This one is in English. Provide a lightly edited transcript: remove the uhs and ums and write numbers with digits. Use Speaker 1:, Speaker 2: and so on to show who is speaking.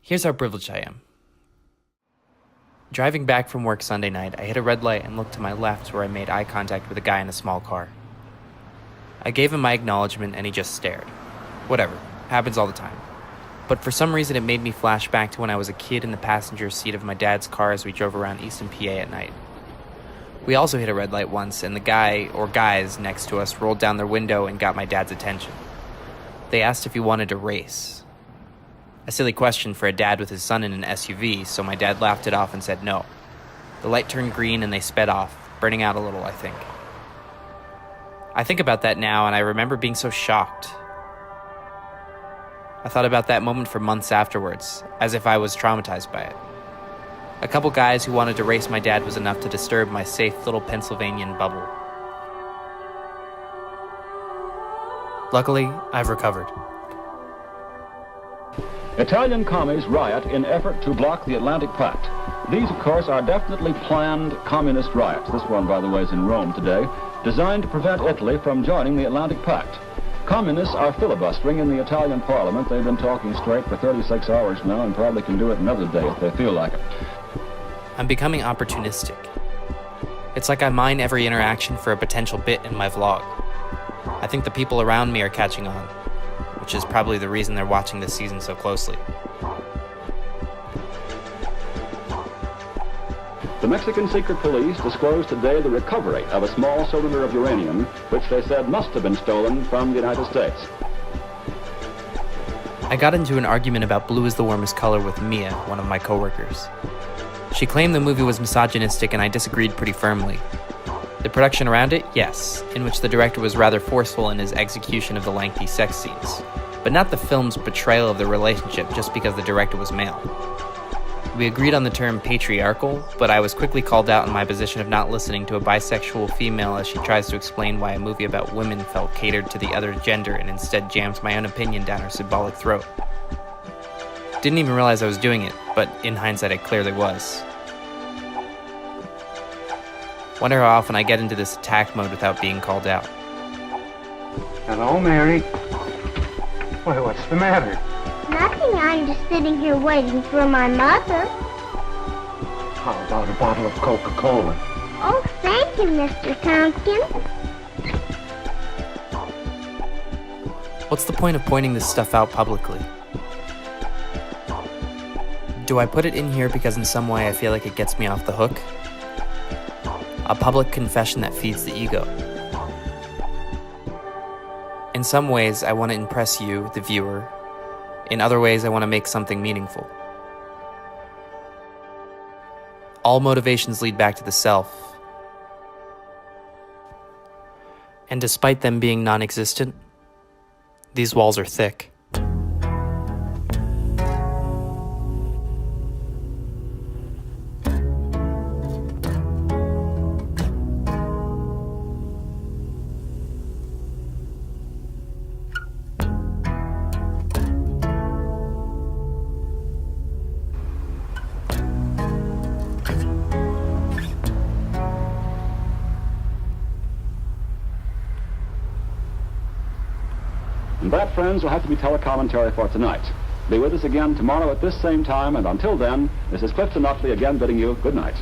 Speaker 1: Here's how privileged I am. Driving back from work Sunday night, I hit a red light and looked to my left where I made eye contact with a guy in a small car. I gave him my acknowledgement and he just stared. Whatever, happens all the time. But for some reason it made me flash back to when I was a kid in the passenger seat of my dad's car as we drove around Easton, PA at night. We also hit a red light once and the guy, or guys, next to us rolled down their window and got my dad's attention. They asked if he wanted to race. A silly question for a dad with his son in an SUV, so my dad laughed it off and said no. The light turned green and they sped off, burning out a little, I think. I think about that now and I remember being so shocked. I thought about that moment for months afterwards, as if I was traumatized by it. A couple guys who wanted to race my dad was enough to disturb my safe little Pennsylvanian bubble. Luckily, I've recovered.
Speaker 2: Italian commies riot in effort to block the Atlantic Pact. These, of course, are definitely planned communist riots. This one, by the way, is in Rome today, designed to prevent Italy from joining the Atlantic Pact. Communists are filibustering in the Italian parliament. They've been talking straight for 36 hours now and probably can do it another day if they feel like it.
Speaker 1: I'm becoming opportunistic. It's like I mine every interaction for a potential bit in my vlog. I think the people around me are catching on, which is probably the reason they're watching this season so closely.
Speaker 2: The Mexican secret police disclosed today the recovery of a small cylinder of uranium, which they said must have been stolen from the United States.
Speaker 1: I got into an argument about blue is the warmest color with Mia, one of my coworkers. She claimed the movie was misogynistic and I disagreed pretty firmly. The production around it, yes, in which the director was rather forceful in his execution of the lengthy sex scenes, but not the film's portrayal of the relationship just because the director was male. We agreed on the term patriarchal, but I was quickly called out in my position of not listening to a bisexual female as she tries to explain why a movie about women felt catered to the other gender and instead jams my own opinion down her symbolic throat. Didn't even realize I was doing it, but in hindsight I clearly was. Wonder how often I get into this attack mode without being called out.
Speaker 3: Hello, Mary. Why, what's the matter?
Speaker 4: Nothing, I'm just sitting here waiting for my mother.
Speaker 3: How about a bottle of Coca-Cola?
Speaker 4: Oh, thank you, Mr. Tompkins.
Speaker 1: What's the point of pointing this stuff out publicly? Do I put it in here because in some way I feel like it gets me off the hook? A public confession that feeds the ego. In some ways, I want to impress you, the viewer. In other ways, I want to make something meaningful. All motivations lead back to the self. And despite them being non-existent, these walls are thick.
Speaker 2: And that, friends, will have to be telecommentary for tonight. Be with us again tomorrow at this same time, and until then, this is Clifton Utley again bidding you good night.